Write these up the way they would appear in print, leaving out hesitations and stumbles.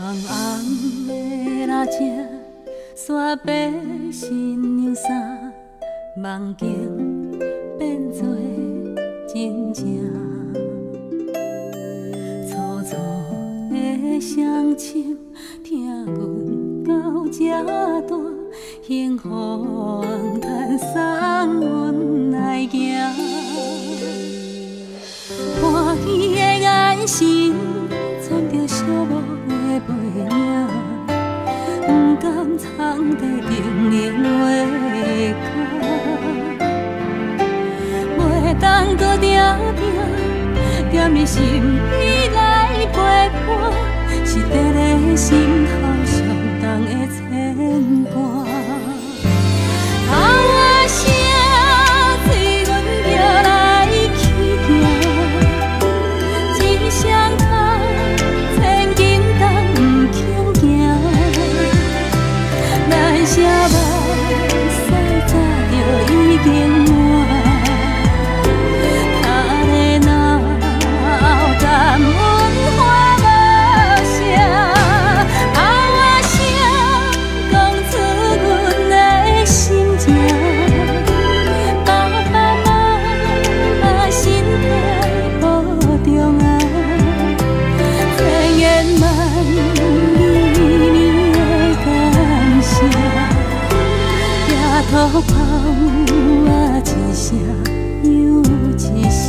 红的蜡烛，煞白新娘衫，梦境变作真正。粗粗的双手，听阮到这大，幸福红毯送阮来行。欢喜的眼神，藏着寂寞的背影，不敢藏在冷冷的脚，袂当搁定定踮你身边来陪伴，是伫咧心头上重的牵挂。头仔声，催阮行来去行，一双脚千斤重不轻行，咱啥目屎早就已经满，他的脑感阮花无声，头仔声讲出阮的心情，爸爸妈妈身体保重啊，千言万语的感谢，抬头抱我一声又一声。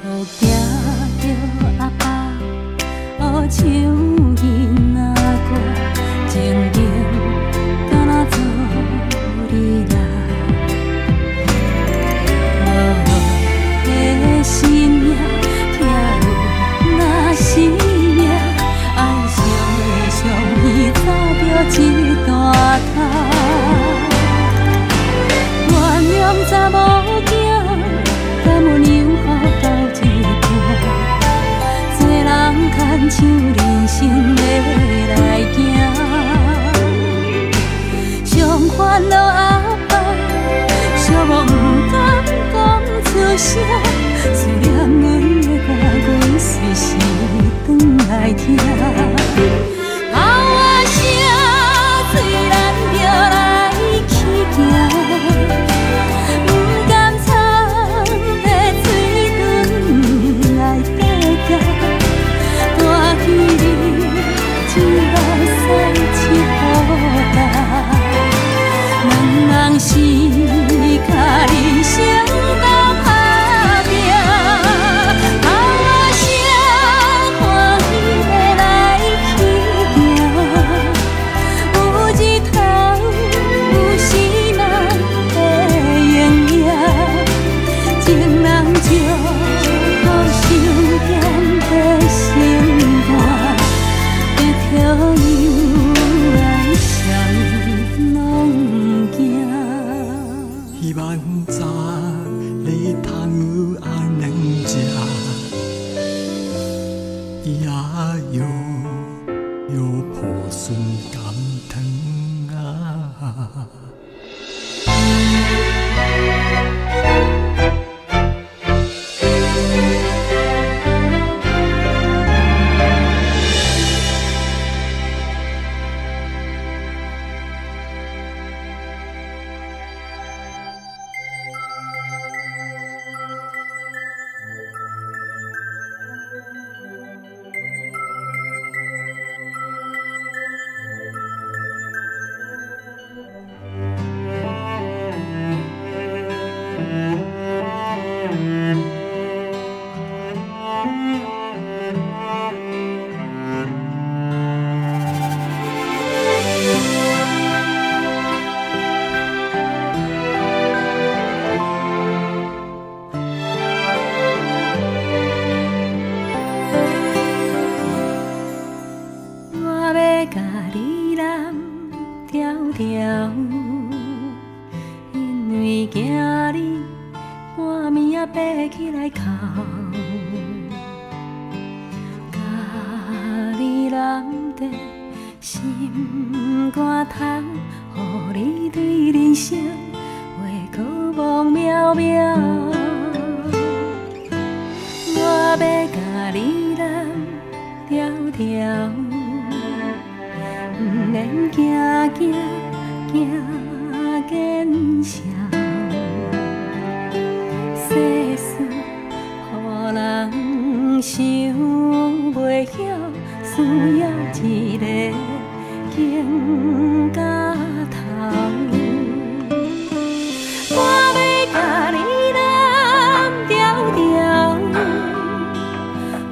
好惊着阿爸，好唱囡仔歌，静静敢若做你人。无的心命，听有那生命，爱上的上伊早着一大摊。原谅查某囝，敢有让予到一半，做人牵像人生的来行。上烦恼阿爸，寂寞不敢讲出声，思念阮的歌，阮随时转来听。头仔声，虽然着来去行，不敢藏在嘴唇来爬行，大气里一目屎一雨干，软暝仔爬起来哭，甲你揽在心肝头，予你对人生话可望渺渺。我要甲你揽条条，不免惊惊惊见笑。世事予人想袂晓，需要一个经到头。我要甲你揽条条，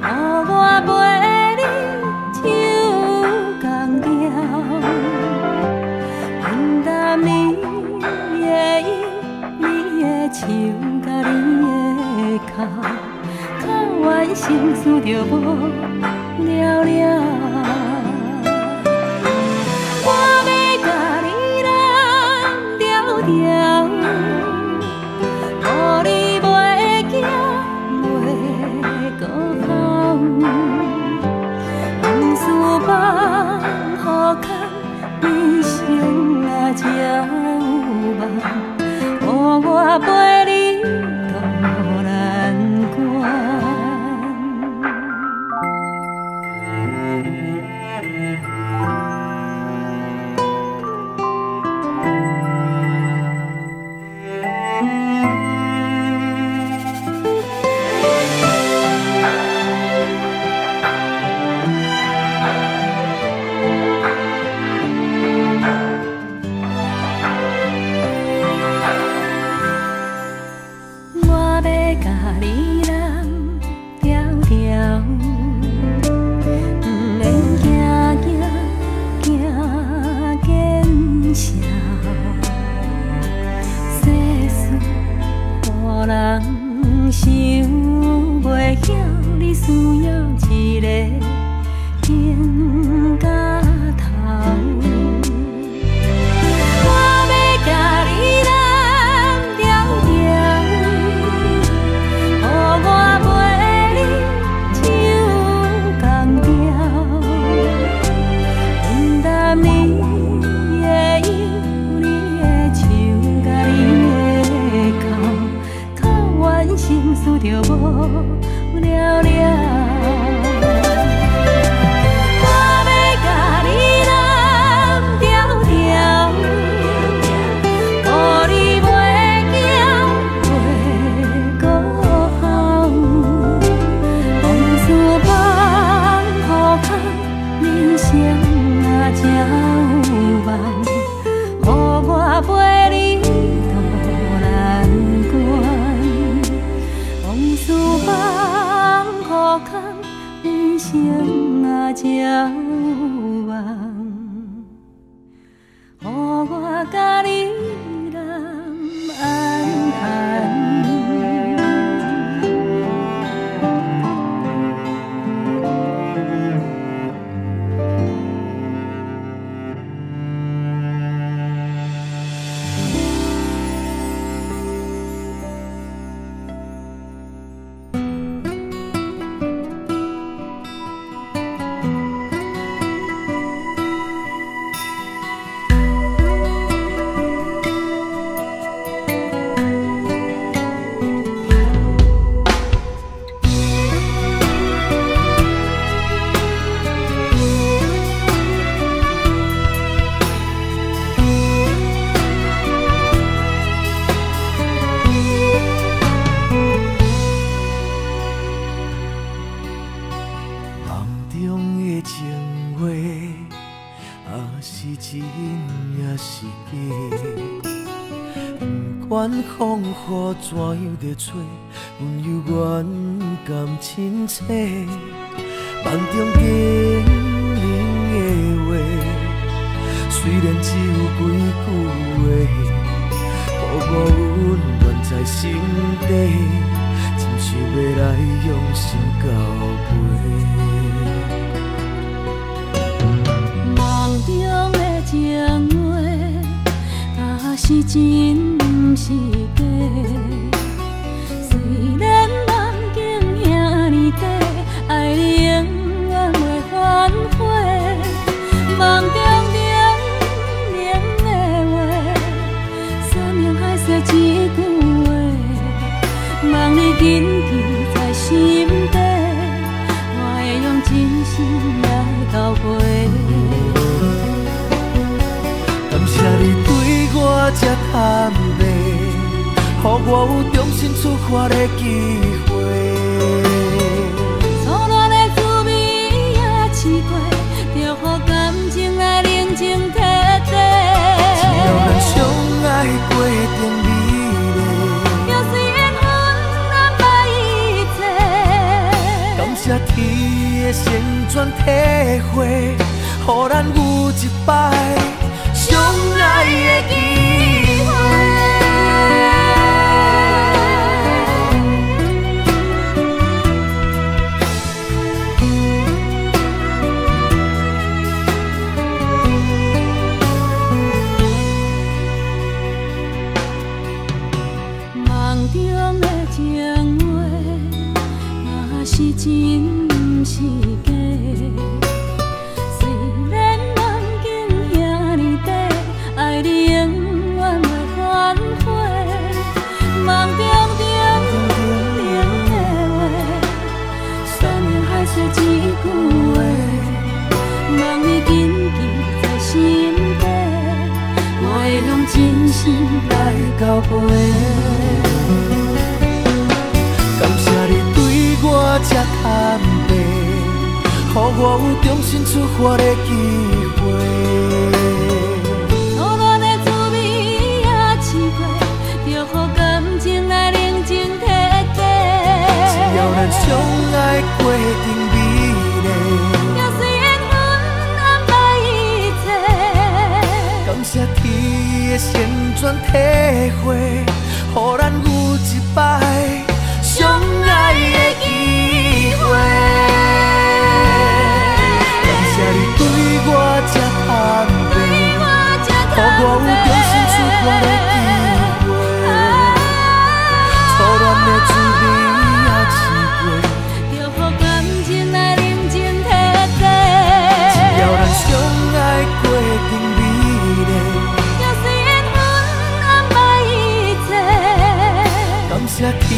予我陪你唱同调，平淡你的音，你的唱，甲你的哭，靠完成思着无了了。才有梦，予我陪你渡难关。想袂晓，你需要一个经到头。我要甲你揽条条，予我陪你唱同调，平淡你的音，你的唱，甲你的哭，靠完成思着无了了。生啊，才有梦，予我甲你揽安寒。管风雨怎样在吹，温柔远甘亲切。梦中经人的话，虽然只有几句话，予我温暖在心底，真想要来用心交陪。梦中的情话，是真毋是假，你紧记在心底，我会用真心来交陪。感谢你对我这坦白，予我有重新出发的机会。错乱的滋味也试过，就予感情来冷静体地。只要咱相爱过程美丽，就算缘分安排一切。感谢天的旋转体会，予咱有一摆相爱的机会。梦中的情话，若是真不是假。虽然梦境遐尼短，爱你永远袂反悔。梦中冷的话，山盟海誓一句话，望你紧记在心底，我会用真心来交陪。感谢你对我这坦白，予我有重新出发的机会。错乱的滋味也试过，就予感情来冷静体地。只要咱相爱过程美丽，就算缘分安排一切。感谢天的旋转体会，予咱有一摆相爱的机会。感谢你对我这坦白，予我有重新出发的机会。错乱的滋味也试过，就予感情来冷静体地。只要咱相爱过程美丽，就算缘分安排一切。感谢天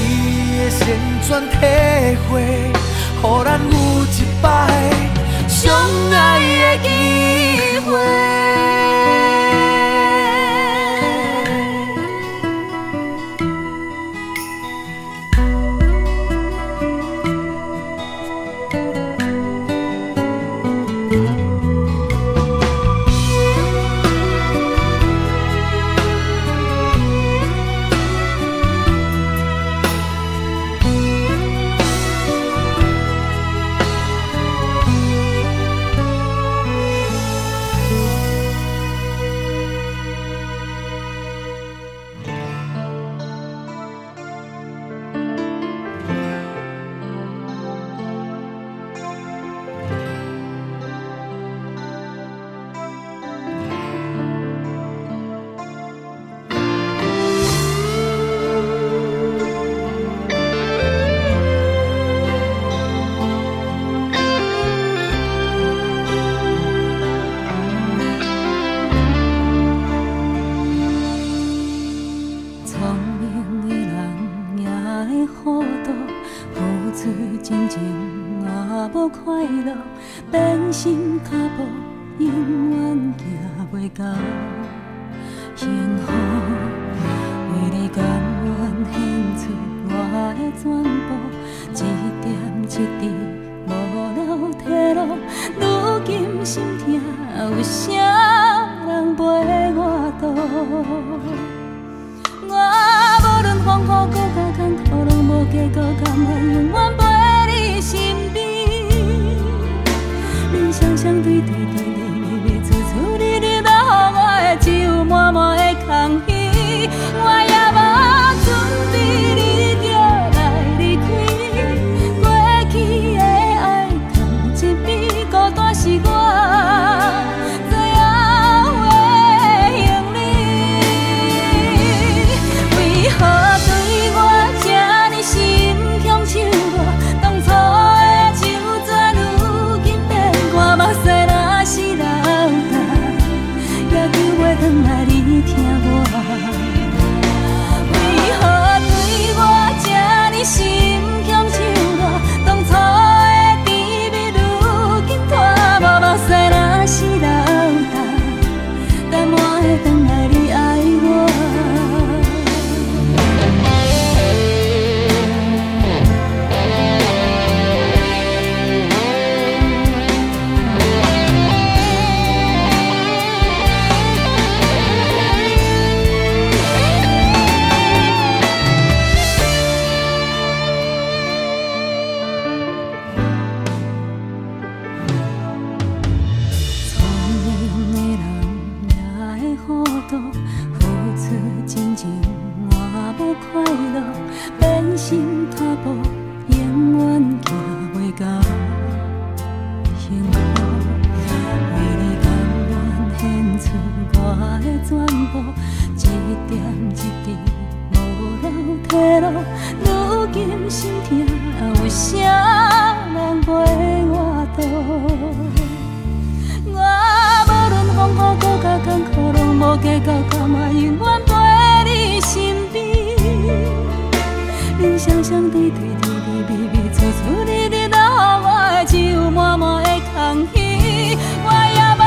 的旋转体会，予咱有一摆相爱的机会。真情若无快乐，变心脚步永远行袂到幸福。为你甘愿献出我的全部，一点一滴无流退路。如今心痛，有啥人陪我渡？我无论风雨搁较艰苦，拢无结果，甘愿永远陪你身边。面双双对对对对，微微处处你你要予我的，只有满满的空虚。我也无准备，你就来离开。过去的爱放一边，孤单是我。为何对我这呢心心痛，有啥人陪我渡？我无论风雨搁较艰苦，拢无计较，甘愿永远陪你身边。人双双对对，甜甜蜜蜜，处处日日都予我只有满满的空虚。我也无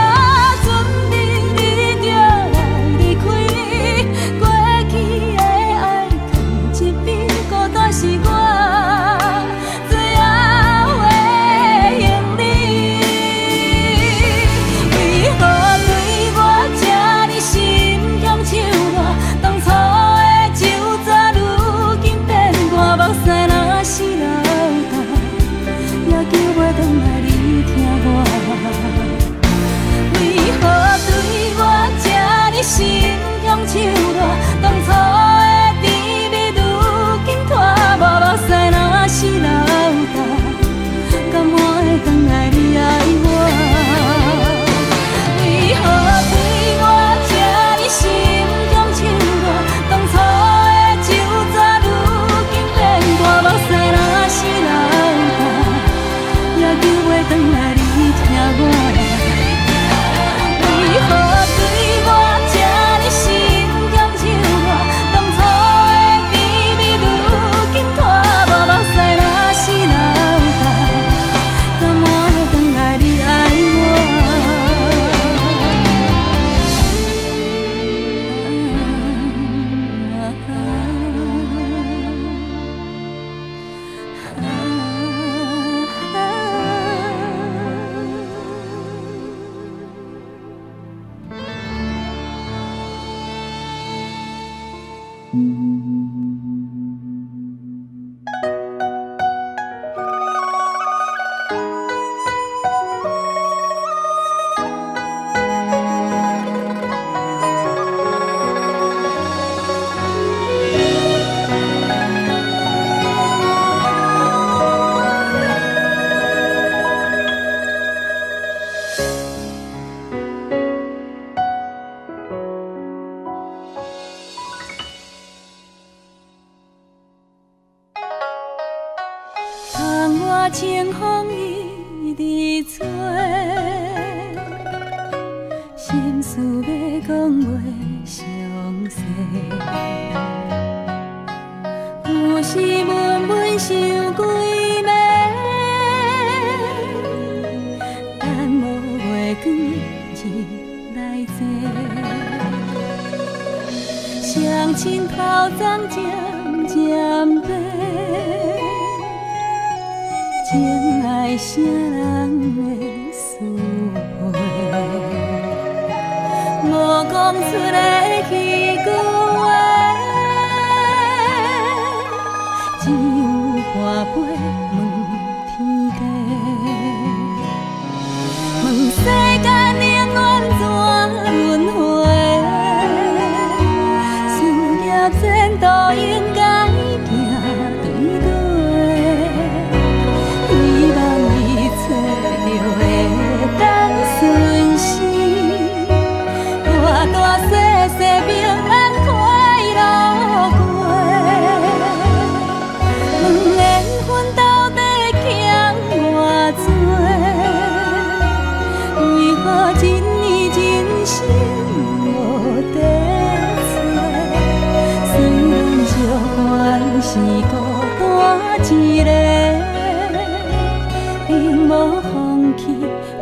准备你就来离开，过去的爱放一边，孤单是我最后的行李。为何对我这呢心向手热？当初的旧纸如今变大，目屎若是流干，也叫我回来你听我。为何对我这呢心向手热？当初的甜蜜如今拖无，目屎若是流干，甘我会回来你爱我？为何对我这呢心向手热？当初的旧纸如今变大，目屎若是流干，也叫我回来你听我。为何对我这呢心向手热？当初的甜蜜如今拖无，目屎若是流干，甘我会回来你爱我？窗外清风一直吹，心事要讲袂详细，有时闷闷想几暝，等无月光日来坐，双亲头鬃渐渐白。情爱啥人会思会？无讲出来去句话，只有半杯问天地，问世间冷暖怎轮回？事业前途应该行对对。希望你找到会当顺时，大大细细平安快乐过。两缘分到底欠偌多？为何一年真心无地找？虽然寂寞是孤单一个。永无放弃，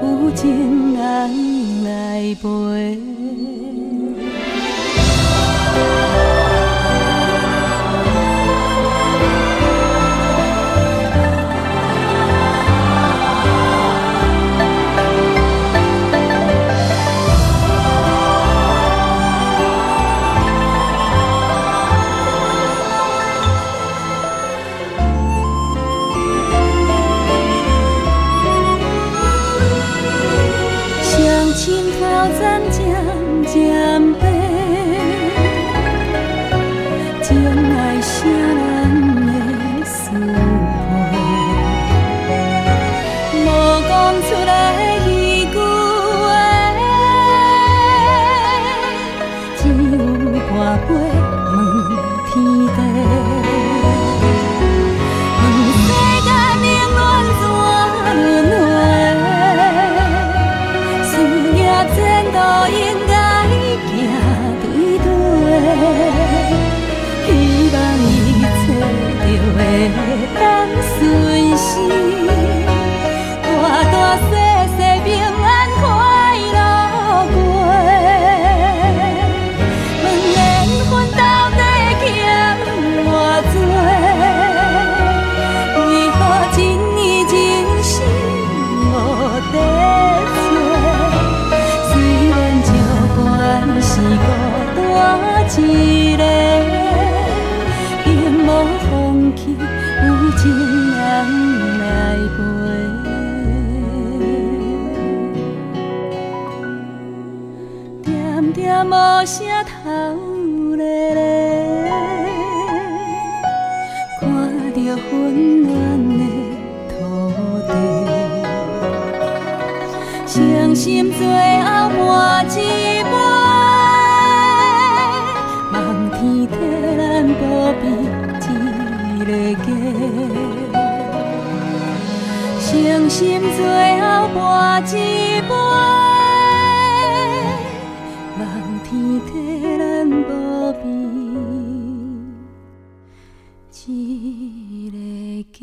有情人来陪。情头鬃渐渐温暖的土地。伤心最后换一杯，望天替咱保庇一个家。伤心最后换一杯，望天替咱保庇一个家。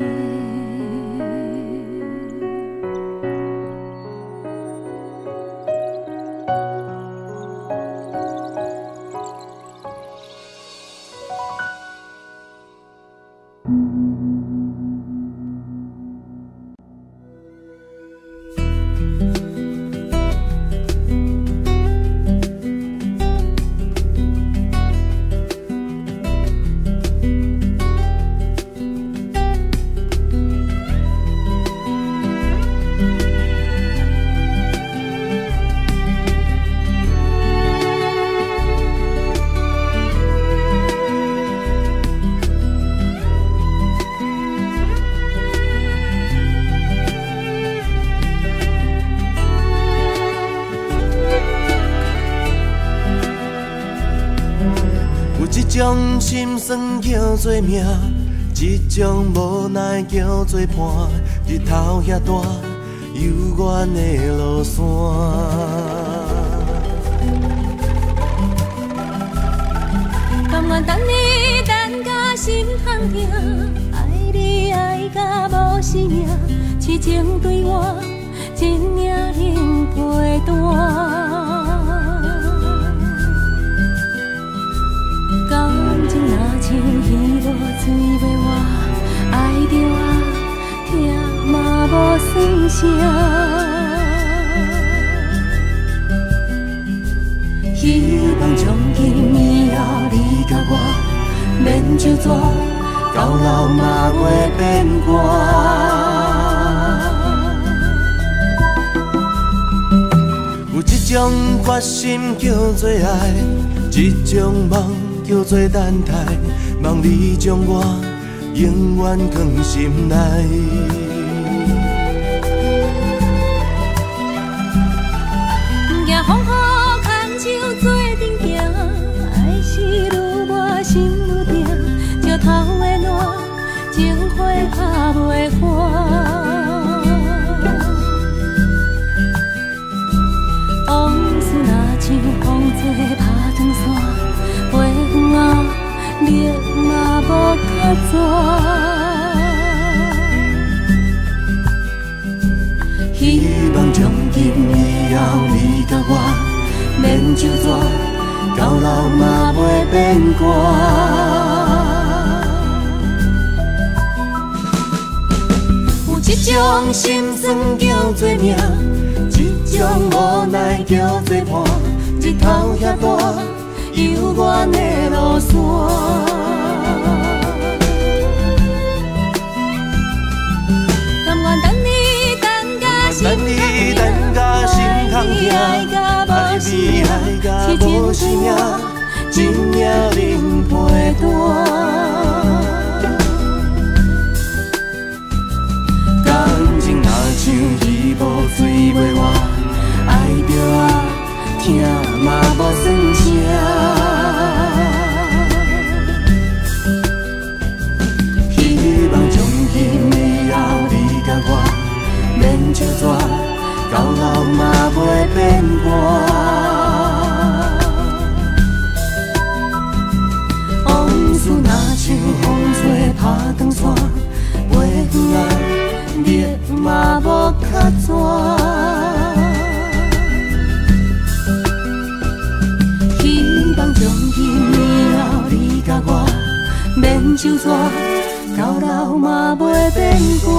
一种心酸叫做命，一种无奈叫做伴。日头遐大，幽远的路线。甘愿等你等甲心痛痛，爱你爱甲无生命，痴情对我一命能陪伴。感情若像鱼无水要活，爱着啊，疼嘛无算啥。希望从今以后你甲我免就纸，到老嘛袂变卦。有一种决心叫做爱，一种梦叫做等待，望你将我永远藏心内。行风雨牵手做阵行，爱是愈磨心愈定，石头的烂，情花拍袂花。往事若像风吹拍长线。花远啊，热嘛无较绝。希望从今以后你甲我免就纸，到老嘛袂变卦。有一种心酸叫做命，一种无奈叫做伴。日头遐大。幽远的路线，甘愿等你等甲心痛痛，爱你爱甲无生命，一命能陪伴。感情若像鱼无水要活，爱着啊。疼嘛无算啥，希望从今以后你甲我免就纸，到老嘛袂变卦。往事若像风吹拍长线，花远啊，热嘛无较绝。希望从今以后你甲我免就纸，到老嘛袂变卦。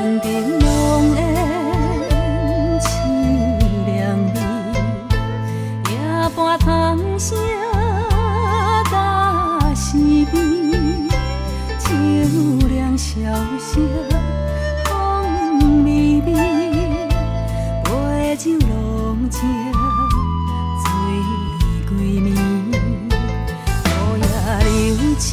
云顶浓烟凄凉味，夜半虫声打思味，秋凉萧瑟风微微，杯酒浓情醉归暝，雨夜流星。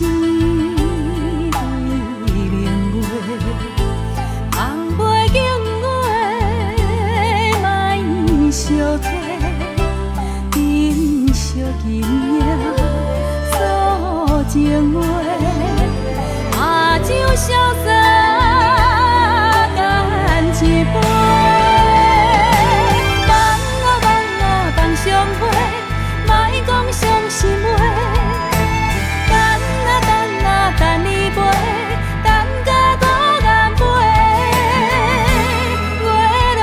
情话，把酒潇洒干一杯。放啊放啊放伤悲，莫讲伤心话。等啊等啊等你飞，等甲孤雁飞。月落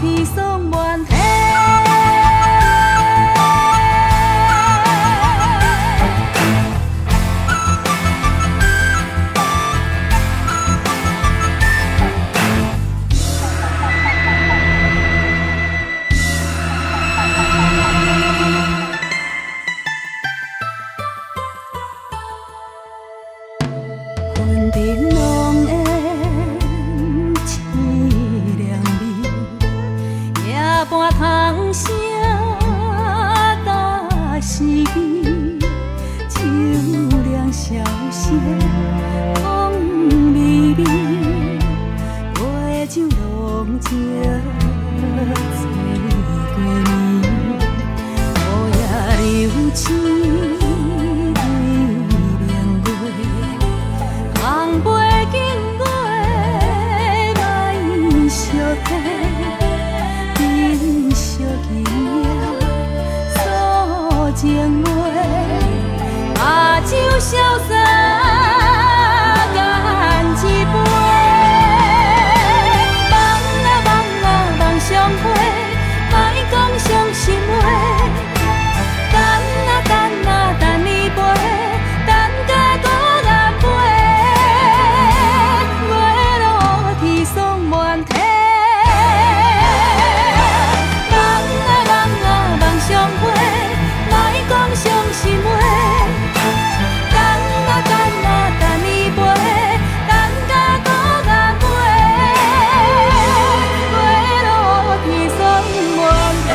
天霜满天。云顶浓烟凄凉味，夜半虫声打思味，秋凉萧瑟风微微，杯酒浓情醉归暝，雨夜流星。情话，把酒潇洒干一杯。放啊放啊放伤悲，莫讲伤心话。等啊等啊等你飞，等甲孤雁飞。月落天霜满天。放啊放啊放伤悲。伤心话，等啊等啊等你飞，等甲孤雁飞，月落天霜满天。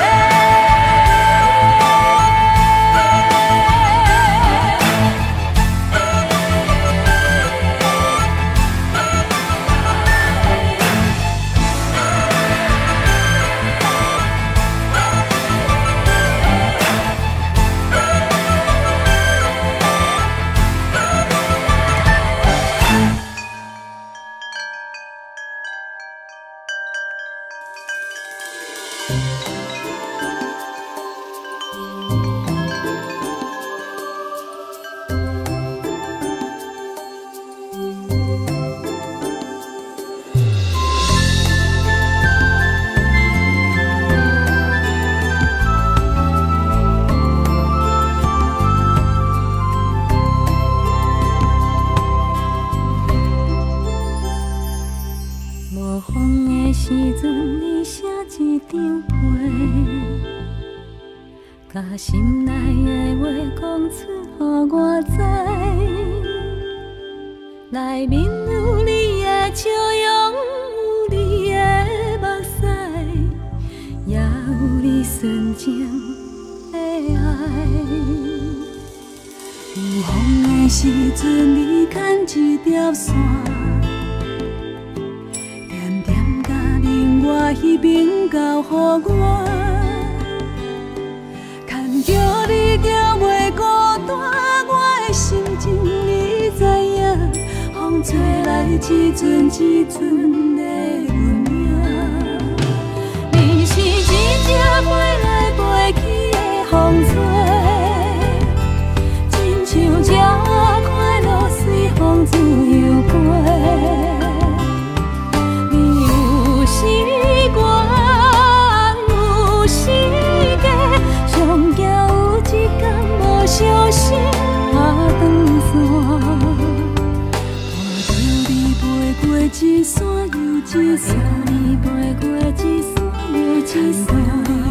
无风的时阵，你写一张被，甲心内的话讲出，予我知。内面有你的笑容，有你的目屎，也有你纯情的爱。有风的时阵，你牵一条线。我彼边交予我，牵叫你叫袂孤单，我的心情你知影，风吹来一阵一阵的温影。你是一只飞来飞去的风吹，亲像鸟仔快乐随风自由飞。时光有时间，上惊有一天无相信下长线。看着你飞过一山又一山，飞过一山又一山，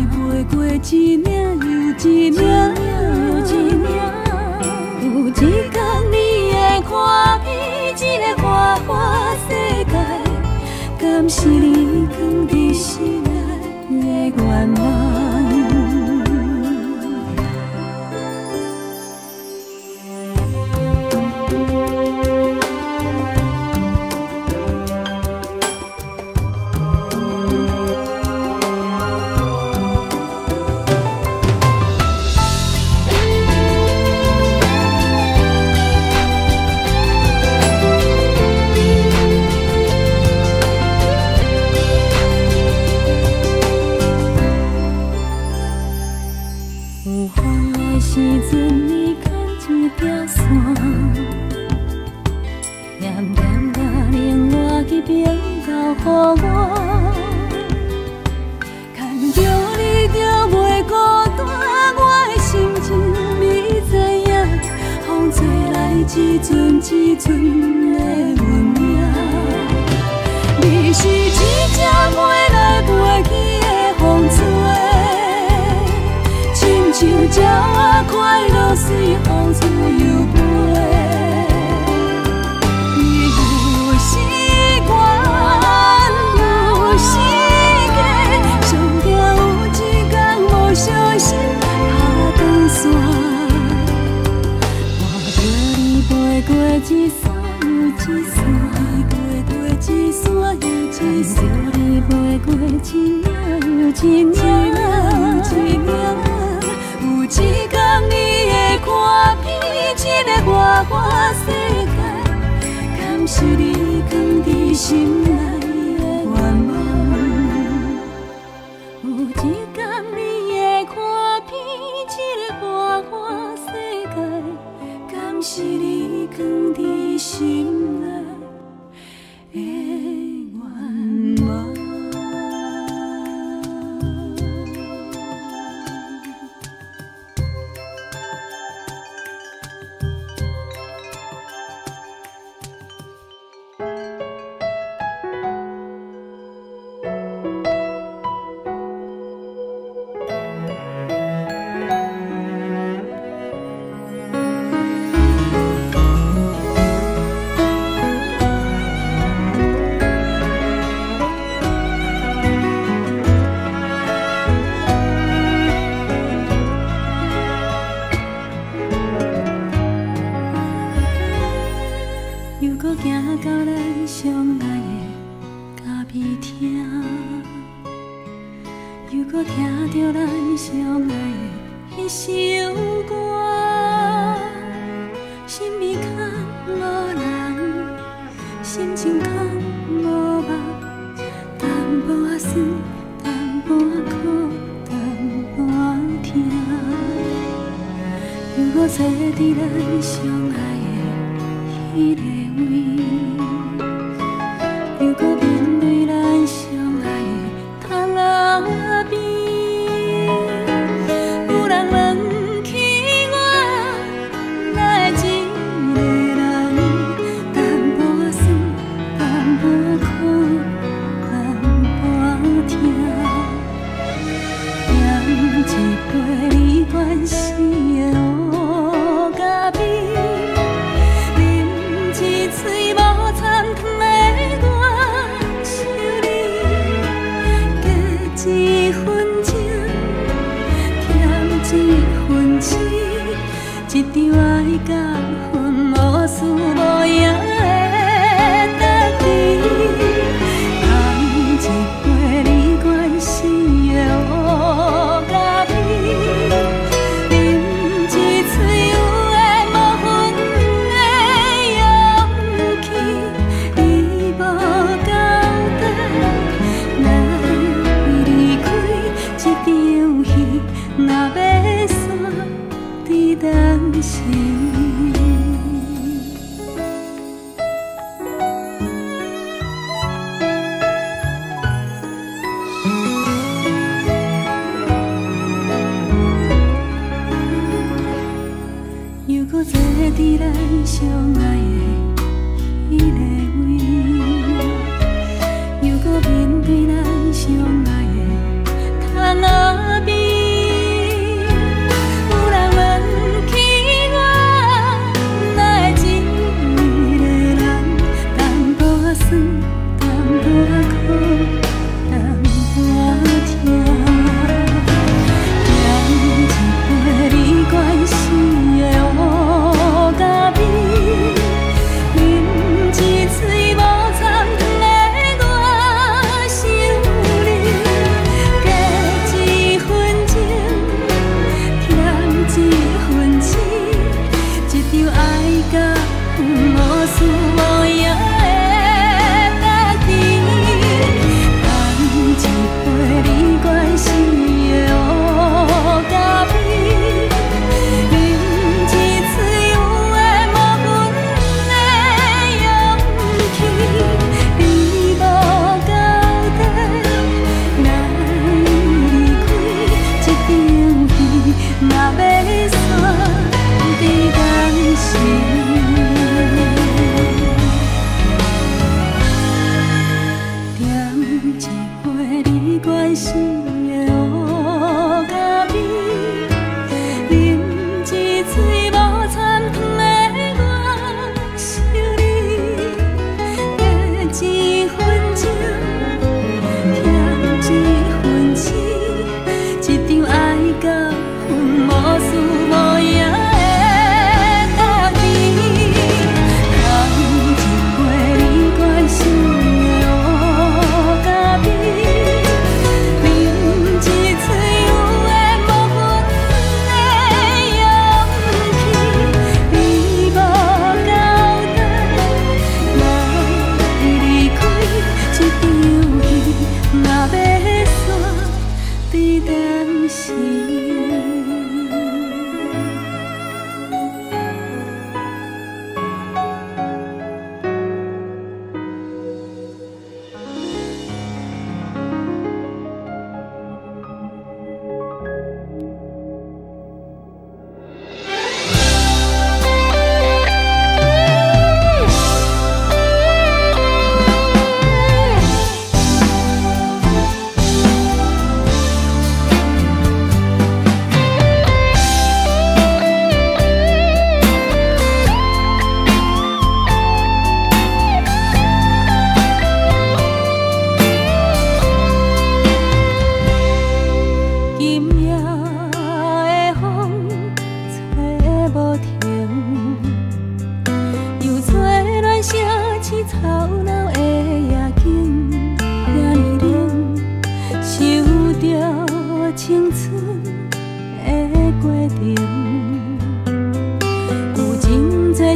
飞过一岭又一岭。有一天你会看遍这个花花世界，敢是你藏在心内的愿望？一阵一阵的运命，你是一只飞来飞去的风吹，亲像鸟仔快乐随风自由飞。你有时缘，有时假，上惊有一天无小心打断线。飞过一山又一山，飞过一山又一山，你飞过一岭又一岭。有一天你会看遍这个花花世界，敢是你藏在心内的愿望？有一天你会看遍这个花花世界，敢是你藏在心内的愿望？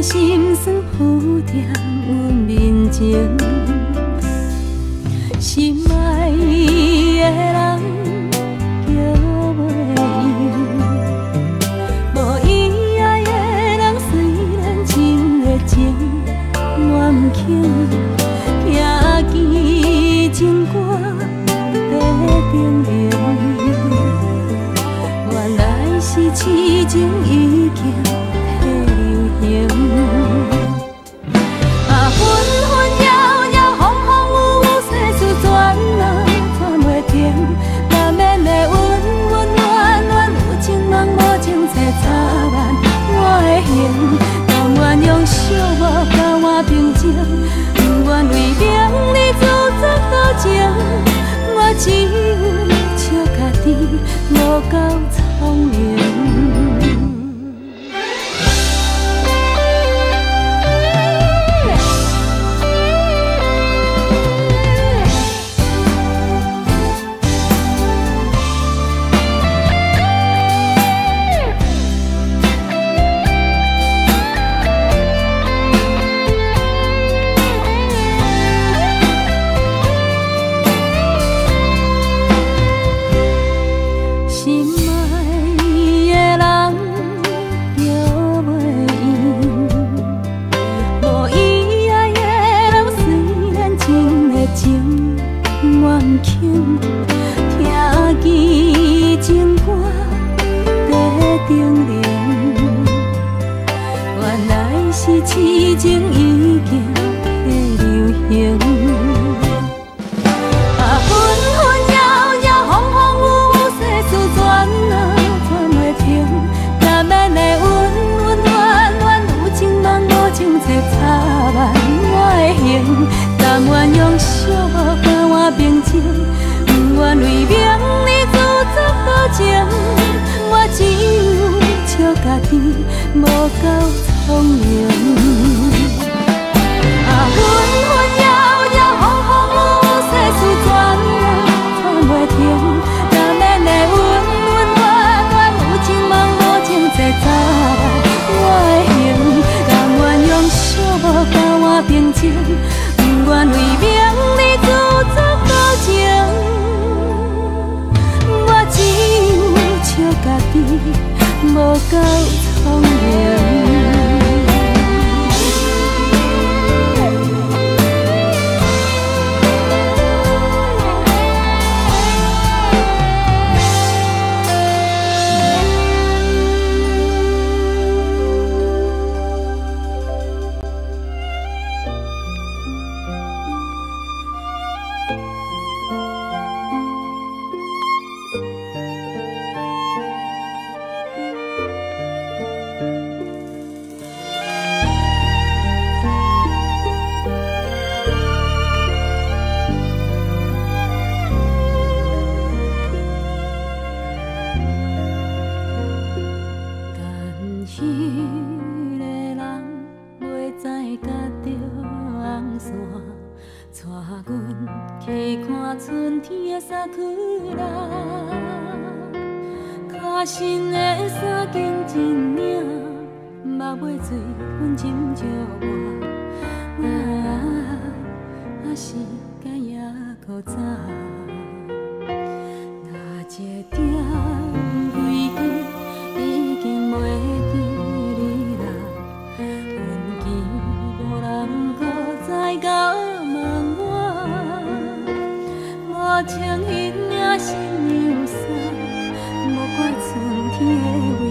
心酸浮在阮面前，心爱的人叫袂赢，无意爱的人虽然真热情，我毋肯听见情歌在叮咛，原来是痴情已经。啊，分分摇摇，风风雨雨，世事转啊转袂停。难免的温温暖暖，有情梦无情切插蔓我的形。甘愿用寂寞甲我平静，不愿为名利自作多情。我只有笑家己无够聪明。痴情已经在流行，啊，分分摇摇，风风雨雨，世事转啊转袂停。难免的温温暖暖，有情梦无情切插蔓我的形。甘愿用寂寞甲我平静，不愿为名利自作多情。我只有笑家己无够聪明。啊，分分摇摇，风风雨雨，世事转啊转袂停。难免的温温暖暖，有情梦无情切插蔓我的形。甘愿用寂寞甲我平静，不愿为名利自作多情。我只有笑家己无够聪明。心的山径一领，目尾水温情照我，时间也搁早，那一点归期已经袂记你啦，阮记无人搁再甲问我，无情彼领心忧伤。无怪春天的微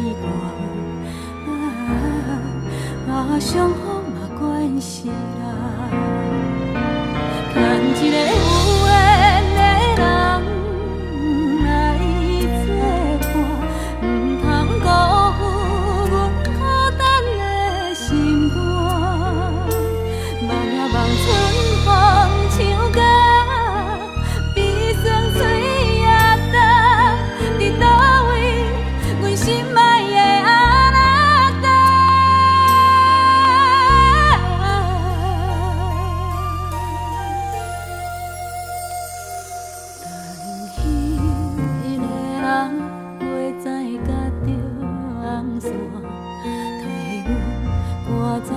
寒，伤风嘛关系啦。牵一个有缘的人来作伴，唔通辜负阮孤单的心肝。望呀望春风唱歌，悲伤碎也淡，伫倒位？阮心爱的阿拉达，但彼个人袂知甲着红线，替阮赶走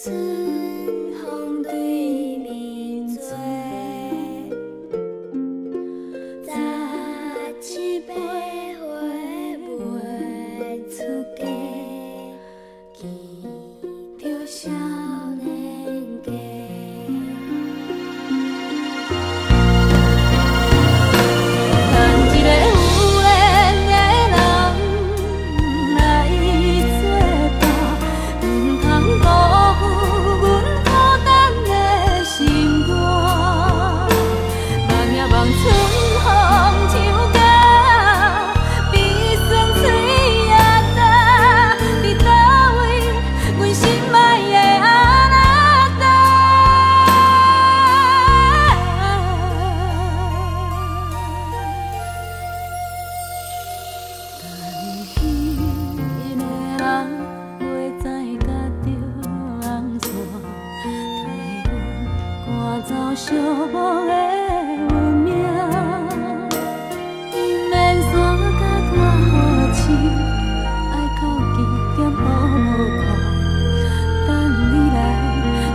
风对面坐，十八岁袂出嫁，见着少年家。等一个有缘的人来作伴，唔通辜负阮孤单的心肝。望呀望春风唱歌，悲酸嘴也干，伫倒位阮心爱的阿那达。但伊的人袂知甲着红线，替阮赶走寂寞的运命。伊免山甲我好亲，爱靠近点好无看，等你来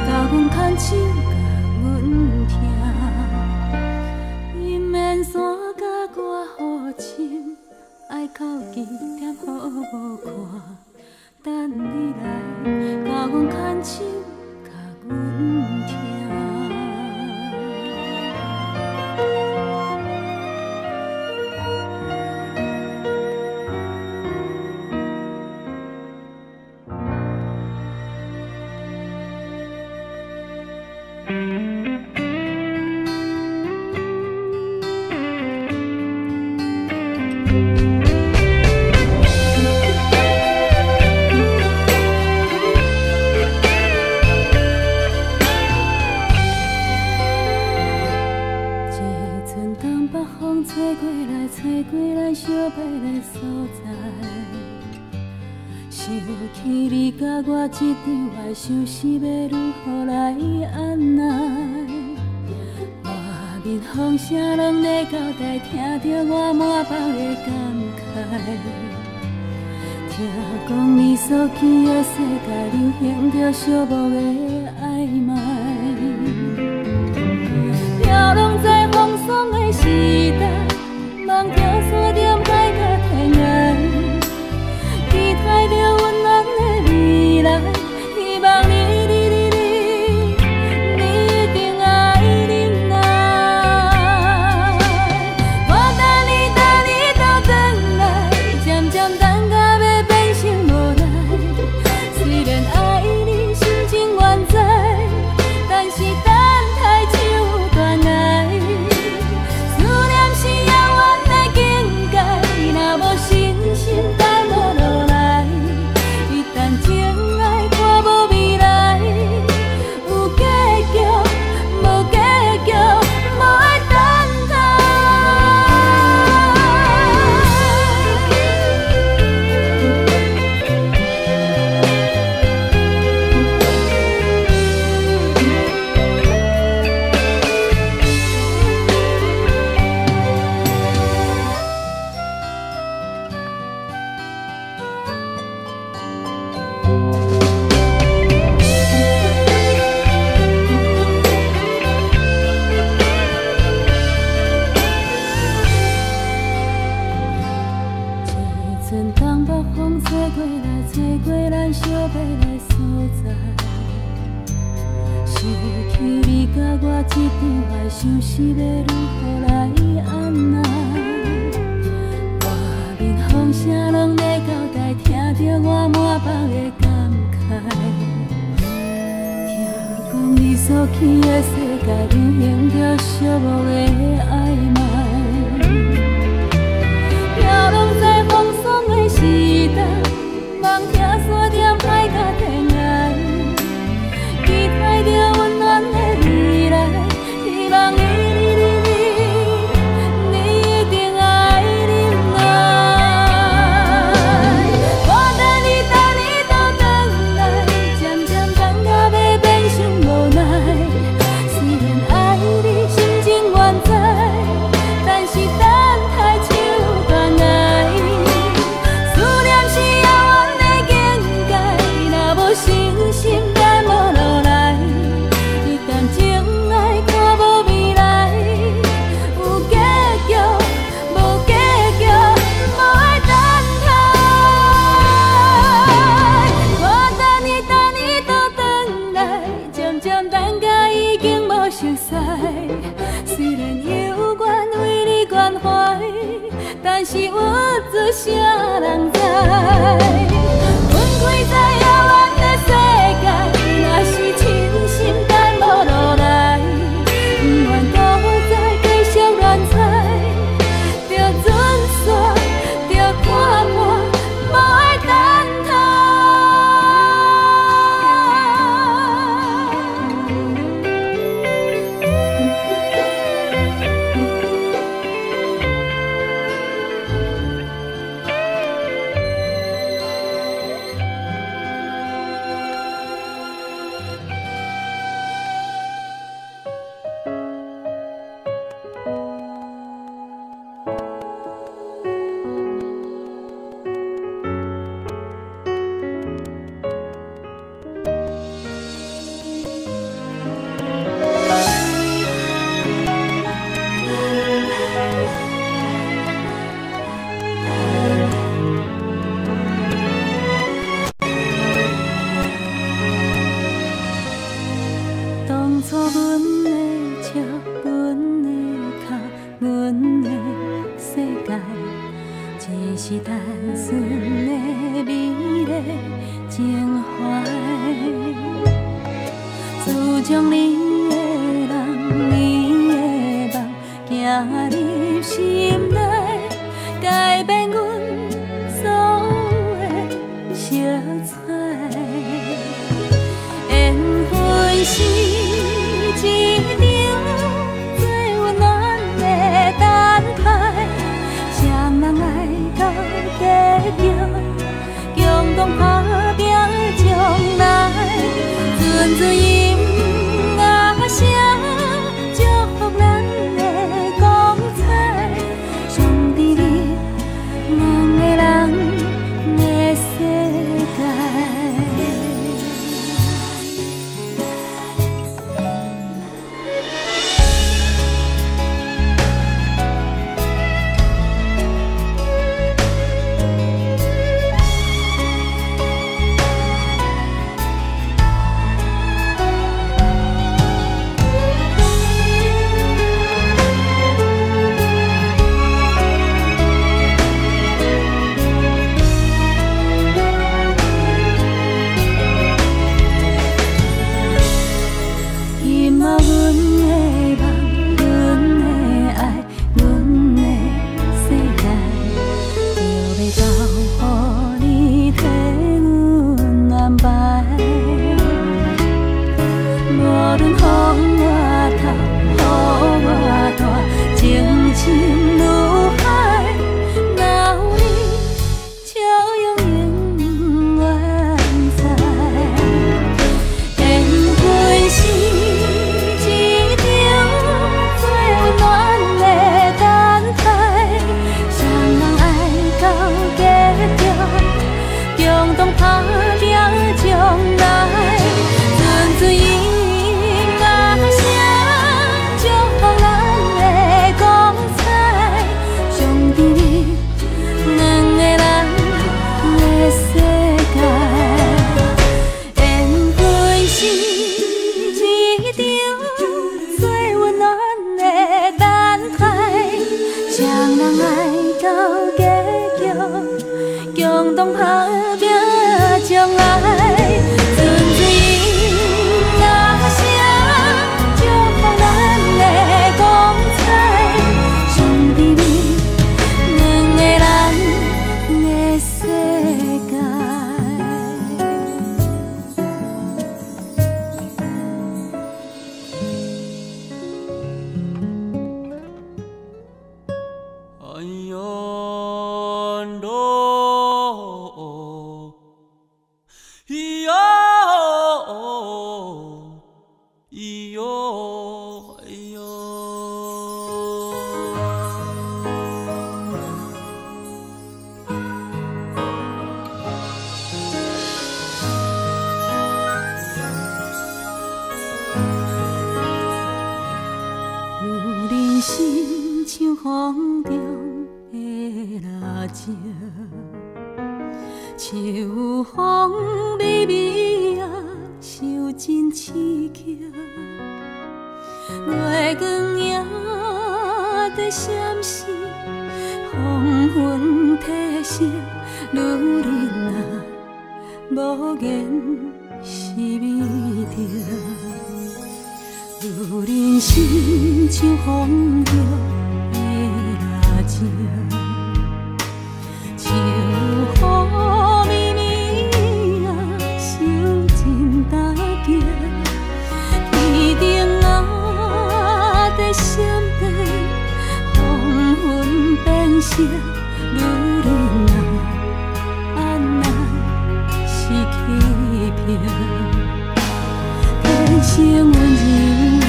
甲阮牵手，甲阮听。伊免山甲我好亲，爱靠近点好无看，等你来甲阮牵手，甲阮听。这阵东北风吹过来，吹过咱相陪的所在。想起你甲我这场爱，想是要如何来按捺。外面风声拢在交代，听着我满腹的感慨。听讲你所去的世界，流行着寂寞的暧昧。飘浪在风霜的时代，梦着山点海角天涯，期待着温暖的未来，希望你一定爱忍耐。我等你倒转来，渐渐等到要变成无奈。虽然爱你心情原在，但是等待就断崖。思念是遥远的境界，若无信心等无落来。一旦情爱看无未来，有结局无结局，无爱等待。这阵东北风吹过来，吹过咱相陪的所在。想起你甲我这场爱，想是要如何来按捺。外面风声拢在交代，听着我满腹的感慨。听讲你所去的世界，流行着寂寞的暧昧。飘浪在风霜的时代，梦着山点海角天涯，期待着温暖的未来，希望你一定爱忍耐。我等你倒转来，渐渐等到要变成无奈。虽然爱你心情原在，但是等待就断崖。思念是遥远的境界，若无信心，等无落啥人知？分开在遥远的世界，若是真心等无落来，不愿搁再继续乱猜，着准煞，着看破，无爱等待。当初阮的车，阮的脚，阮的世界，只是单纯的美丽情怀。自从你的人，你的梦，行入心内，改变阮所有的色彩。缘分是一场最温暖的等待，双人爱到结局，共同打拼将来。阵阵音乐声，祝福咱的光彩。上帝你，两个人的世界。共同打拼将来，纯粹音乐声，祝福咱的光彩。上帝你，两个人的世界。哎呦。心像风中的蜡烛，秋风微微啊，伤真刺激。月光也在闪烁，黄昏体色，女人啊，无言是美丽。女人心像风中的蜡烛，秋雨绵绵啊，手真大惊。天顶啊，在闪电，黄昏变色，女人啊，安那是欺骗？天生温柔啊，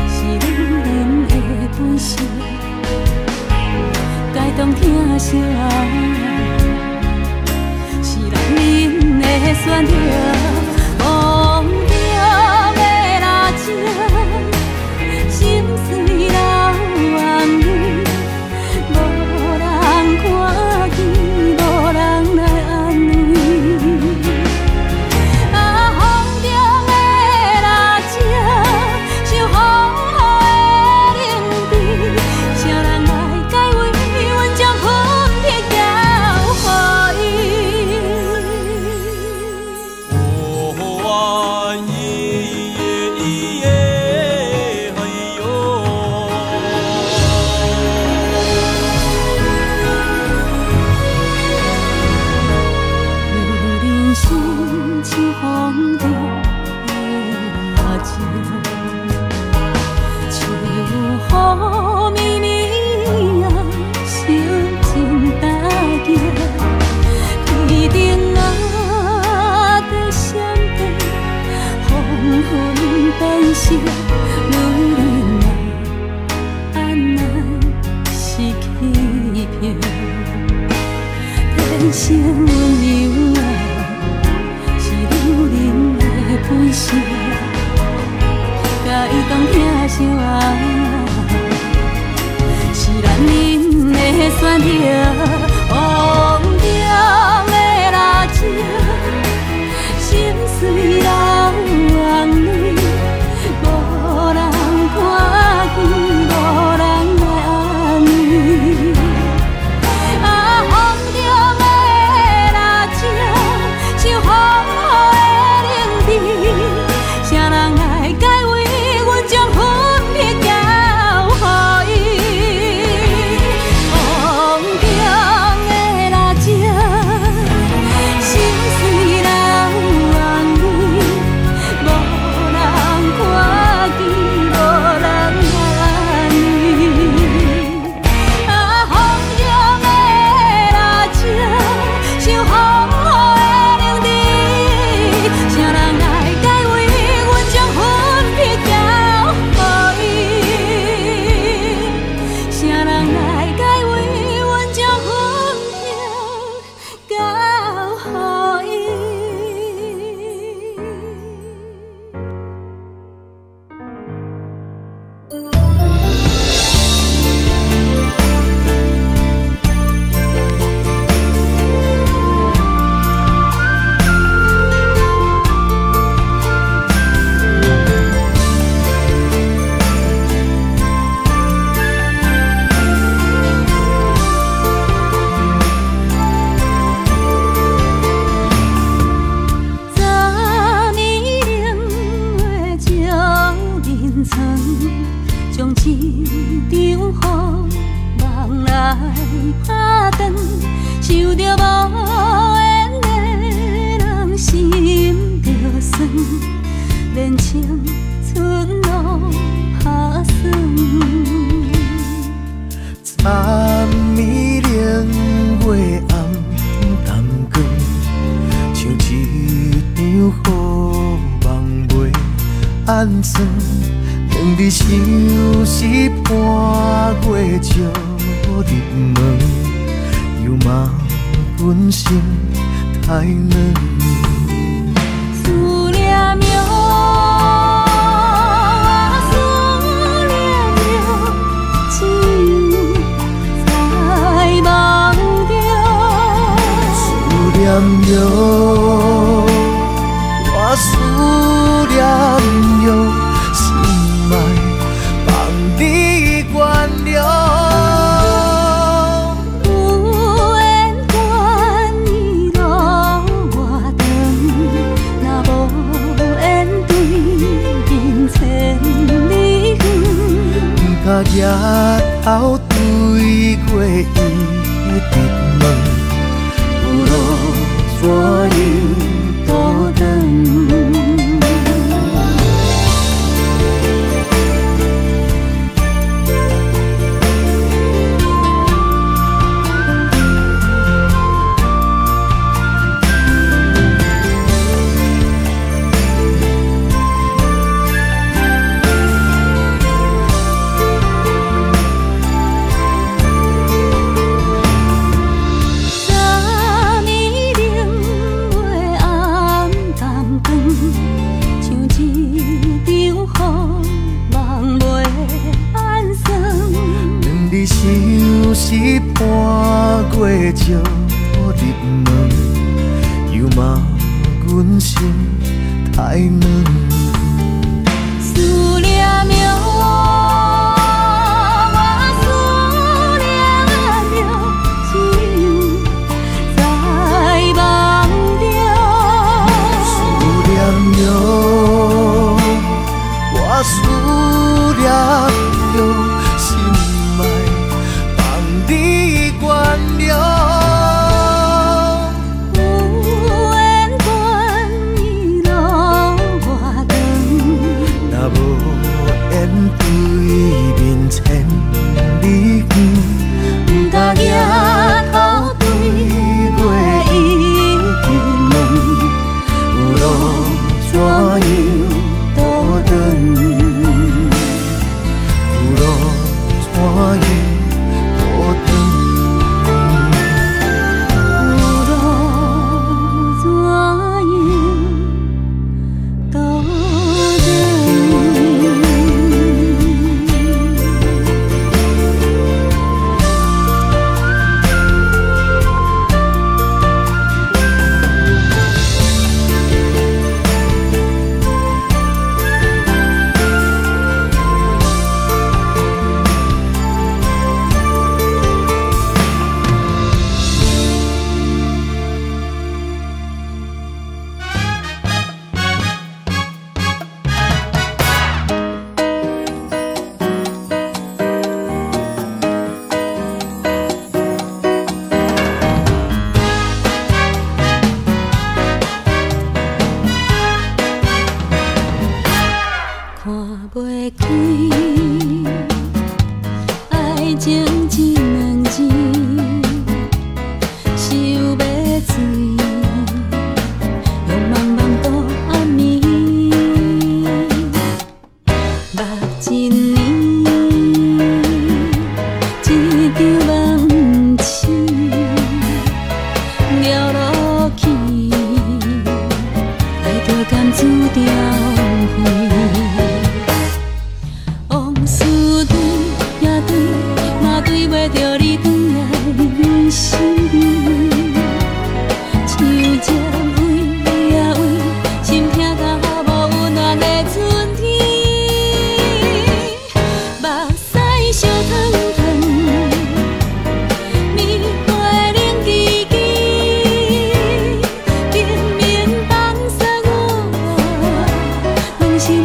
是女人的本性，该当疼惜啊，是男人的选择。忘掉的蜡烛，心碎流眼泪，无人看见，无人来安慰。啊，风中的蜡烛，像风雨的冷滴，谁人来解围？阮将分别交予伊。女人啊，安那是欺骗？天生温柔啊，是女人的本性，该当疼惜啊，是男人的选择。忘掉的蜡烛，心碎流眼泪。无人看见，无人来安慰。啊，风中的蜡烛，像风雨的冷滴，谁人来解围？阮将分别交予伊。风中的蜡烛，心碎流眼泪，无人看见。无人来安慰。啊，风中的蜡烛，像风雨的冷滴，谁人来解围？阮将分别交予伊。谁人来解围？阮将分别交予伊。将一场雨梦来打断，想着无缘的人心着酸，连青春路打算。昨暝冷月暗淡光，像一场雨梦袂安全。两日相思伴过照入门，又骂本心太软。思念着，思念着，只有在梦中。思念着，我思念着。莫放你原谅，有甲夜头对过伊直问，有路怎样倒转？是搬过石入门，又骂阮心太软。思念着我，思念着，只有在梦中。思念着我，思念着。心。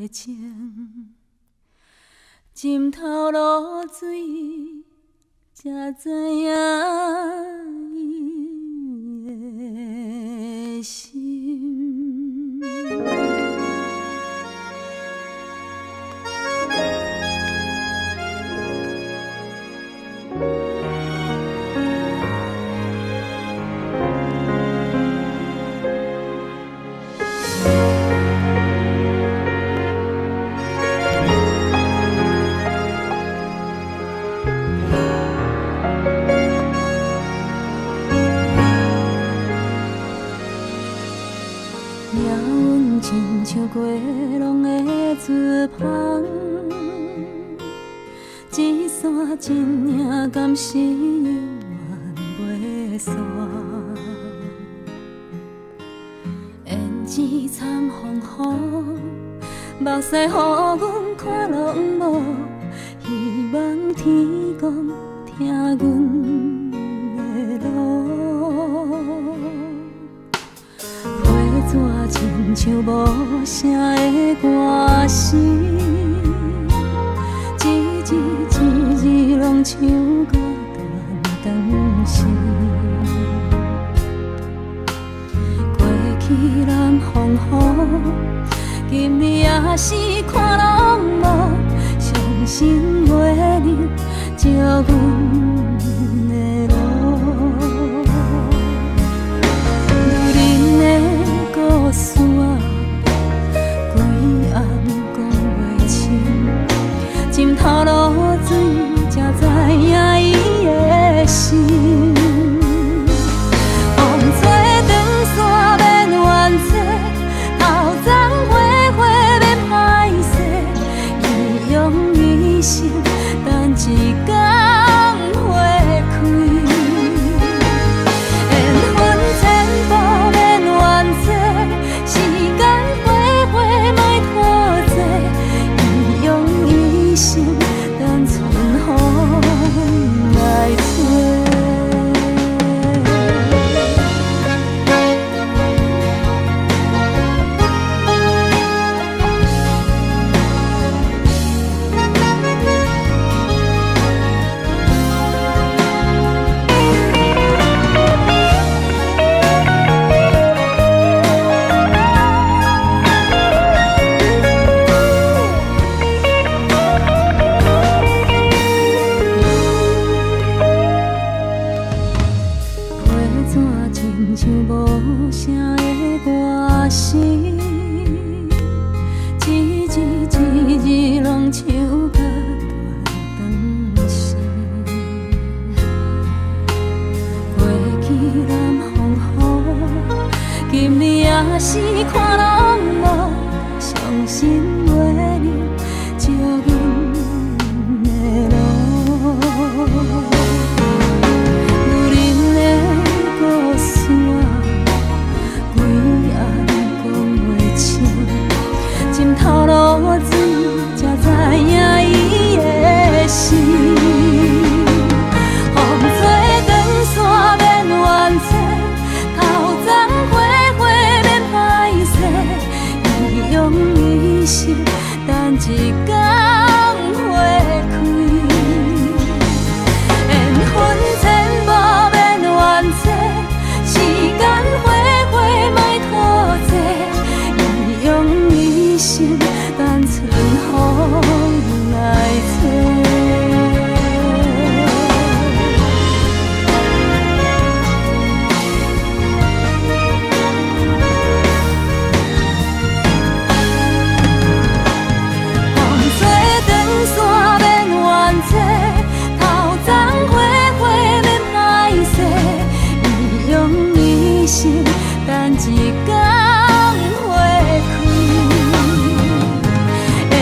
情，浸透露水，才知影伊的心。亲像过拢的船帆，一线真影敢是永远袂散。胭脂惨风雨，目屎予阮看拢无，希望天公听阮的路。纸亲像无声的歌声，一字一字拢唱过断肠心。过去南风雨，今日也是看拢无，伤心袂能照阮的路。女人的故事啊，规暗讲袂清，浸透露水，才知影伊的心。风吹长线免怨嗟，头鬃花花免歹势，伊用一生等一天花开。缘分千步免怨嗟。时间花花莫拖济，伊用一生等春风来吹。是看拢无，伤心袂能照阮的路。女人的故事啊，规暗讲袂清，浸透露水，才知影伊的心。风吹长线免怨嗟，头鬃花。用一生等一天花开，缘分千步免怨嗟，时间花花莫拖济，伊用一生等春风来吹。等一天花开，缘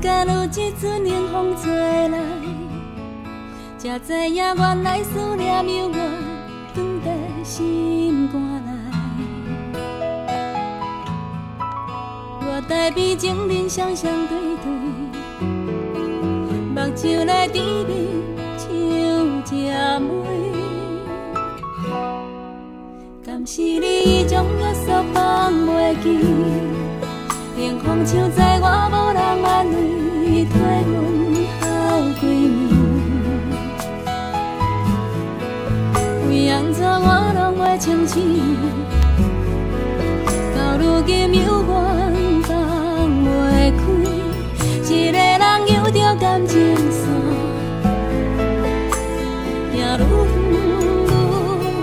敢有一阵冷风吹来，才知影原来思念犹原藏在心肝内。我台边情人双双对对，目睭咧甜蜜像只梅。敢是你将约束放袂记？冷风像在我无人安慰，替阮好几暝。为安怎我拢会清醒？到如今犹原放袂开，一个人游着感情线，行愈远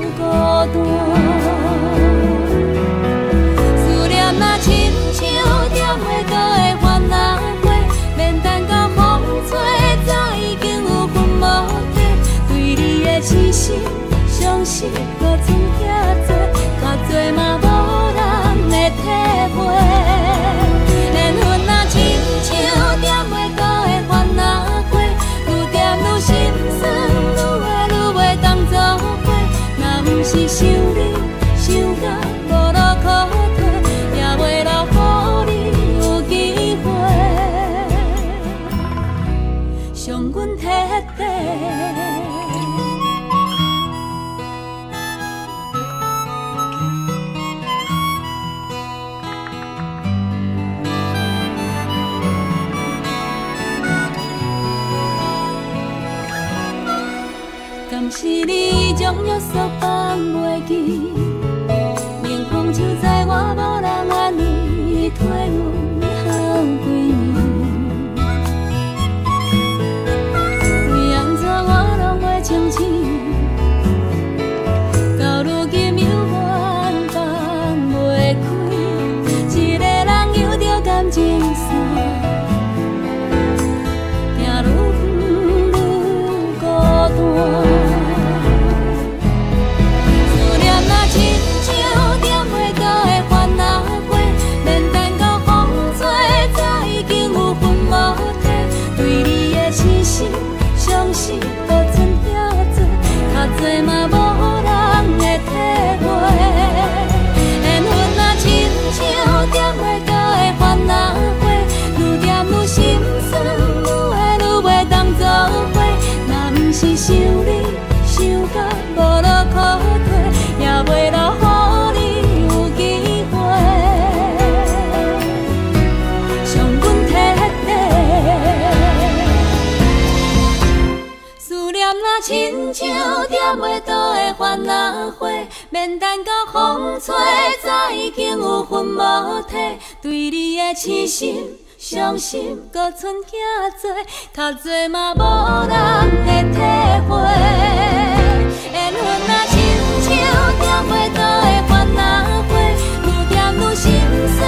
愈孤单。痴心相思，搁剩遐多，较多嘛无人会体会。缘分若亲像点袂到的番仔花，愈点愈心酸，愈爱愈袂当作伙。若不是想你，想到无路可退，也袂留予你有机会，伤阮彻底。敢是你将约束放袂记？冷风像在我无人安慰，替阮好几暝。为安怎我拢会清醒？到如今犹原放袂开，一个人游着感情线，行愈远愈孤单。相思搁剩遐多，较多嘛无人会体会。缘分若亲像点袂到的番仔花，愈点愈心酸，愈爱愈袂当作伙。若不是想你，想到无路可退，也袂留予你有机会，伤阮彻底。若亲像点袂到的番仔花，免等到风吹，早已经有魂无体。对你的痴心伤心，搁剩遐多，较多嘛无人会体会。缘分若亲像点袂到的番仔花，愈点愈心酸，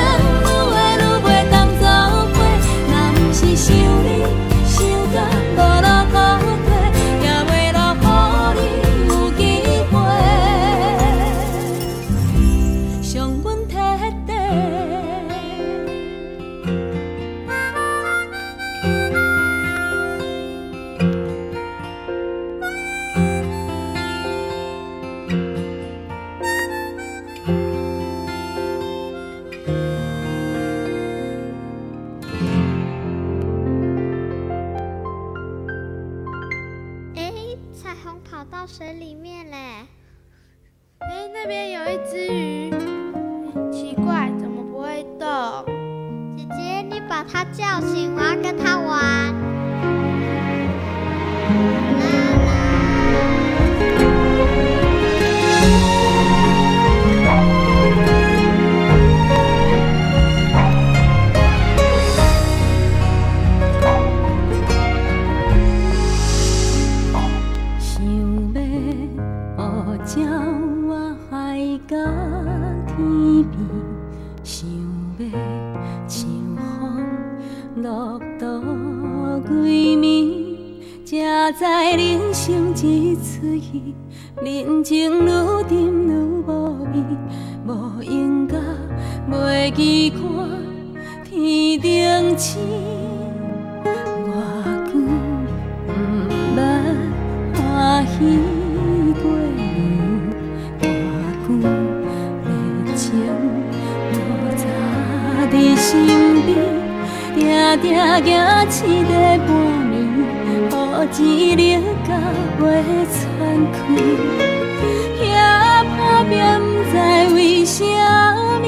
愈爱愈袂当作伙。若不是想你，想到无路可退。水里面嘞，那边有一只鱼，奇怪，怎么不会动？姐姐，你把它叫醒，我要跟它玩。鸟我海到天边，想要像风落倒几暝，才知人生一出戏，人情愈沉愈无味，无因果袂记看天顶星。定行一个半暝，雨钱落到月残开，遐打拼不知为什么，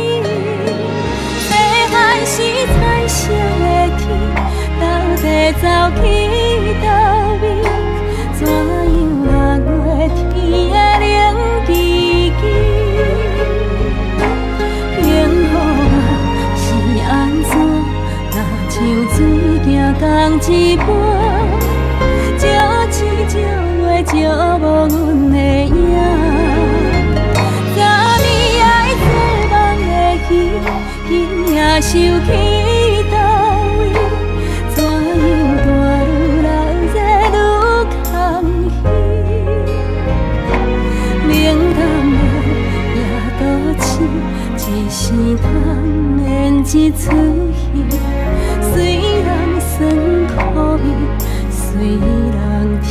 细汉时彩色的天，到底走去倒位？怎样落月天的冷吱吱？幸福啊是安怎？若像水行同一半，照星照月照无阮的影。昨暝爱做梦的鱼，今夜收去倒位？怎样大愈流热愈空虚？冷淡的夜都市，一时通演一出戏。虽人酸苦味，随人甜。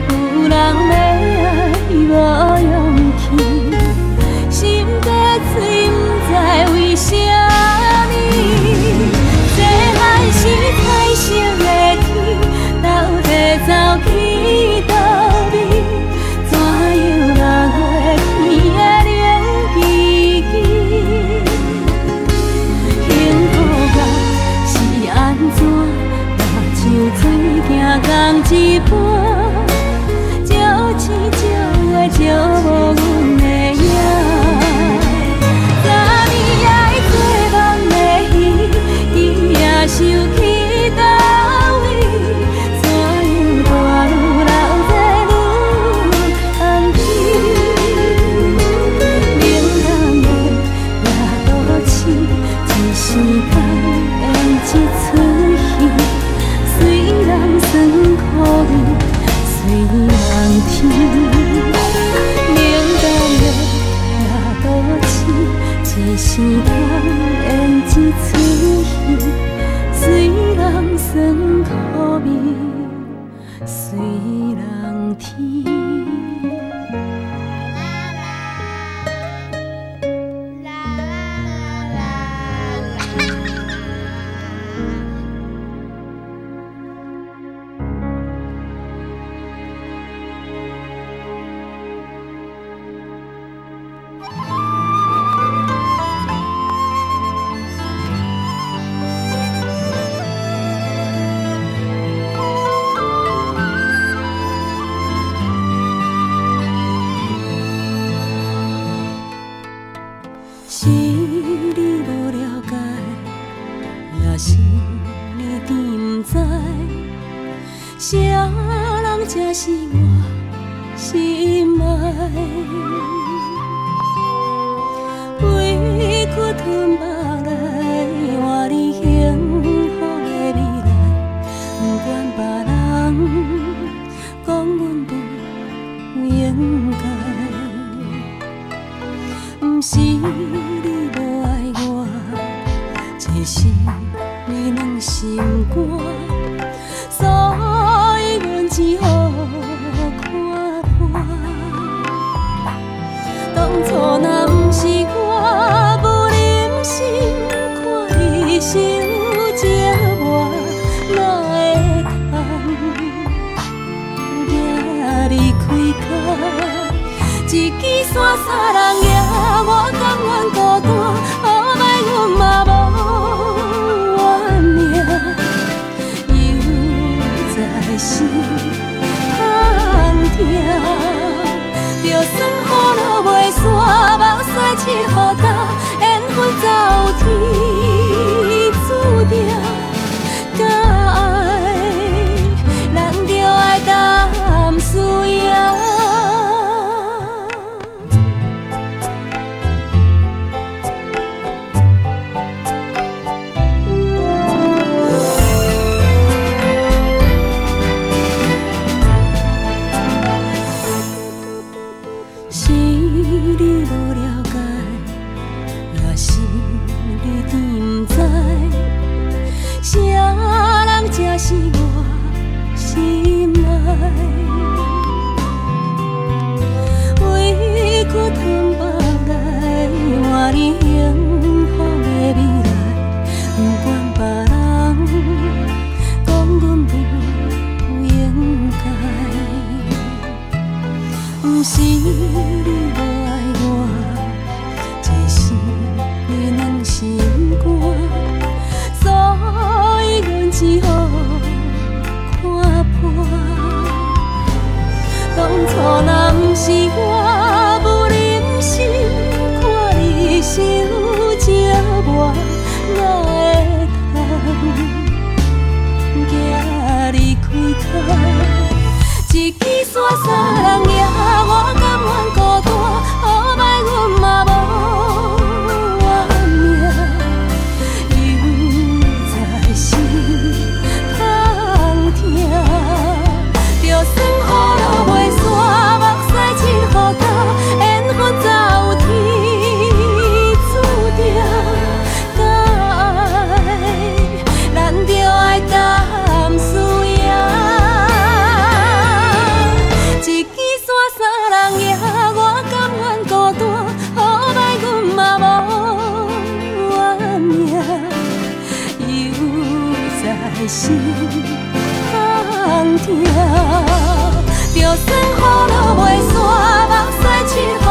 有人要爱无勇气，心底嘴不知为什么。细汉时彩色的天，到底走去倒位？怎样落月天的冷吱吱？幸福啊是安怎？若像水行同一半。照月照无阮的影，昨暝爱做梦的鱼，今夜收去倒位？怎样大愈流热愈空虚？冷淡的夜都市，一时通演一出戏，虽然酸苦味。随人甜，冷淡的夜都市，一时通演一出戏，虽人酸苦味，随人甜。是你无了解，也是你甜不知，啥人才是我心爱？委屈吞目来，换你幸福的未来，不管别人讲阮不应该。不是你无爱我，只是你软心肝，所以阮只好看破。当初若不是我无忍心看你受折磨，哪会通行离开家，一支伞三人行。我甘愿孤单，好歹阮嘛无怨命，犹在心空痛。就算雨落袂散，目屎拭予干，缘分早有天注定。敢爱，人就爱淡水。是我心内，委屈吞腹来换你幸福的未来，不管别人讲阮不应该，不是你无爱我，只是你软心肝。所以阮只好看破，当初若不是我无忍心看你受折磨，哪会通行离开开？一支伞三人行，我甘愿孤单，好歹阮嘛无我命。就算雨落袂散，目屎浸雨到，缘分早有天注定。甲爱，咱着爱淡思夜。一支伞三人行，我甘愿孤单，好歹阮嘛无我命，犹在心。痛，就算雨落袂散，目屎浸。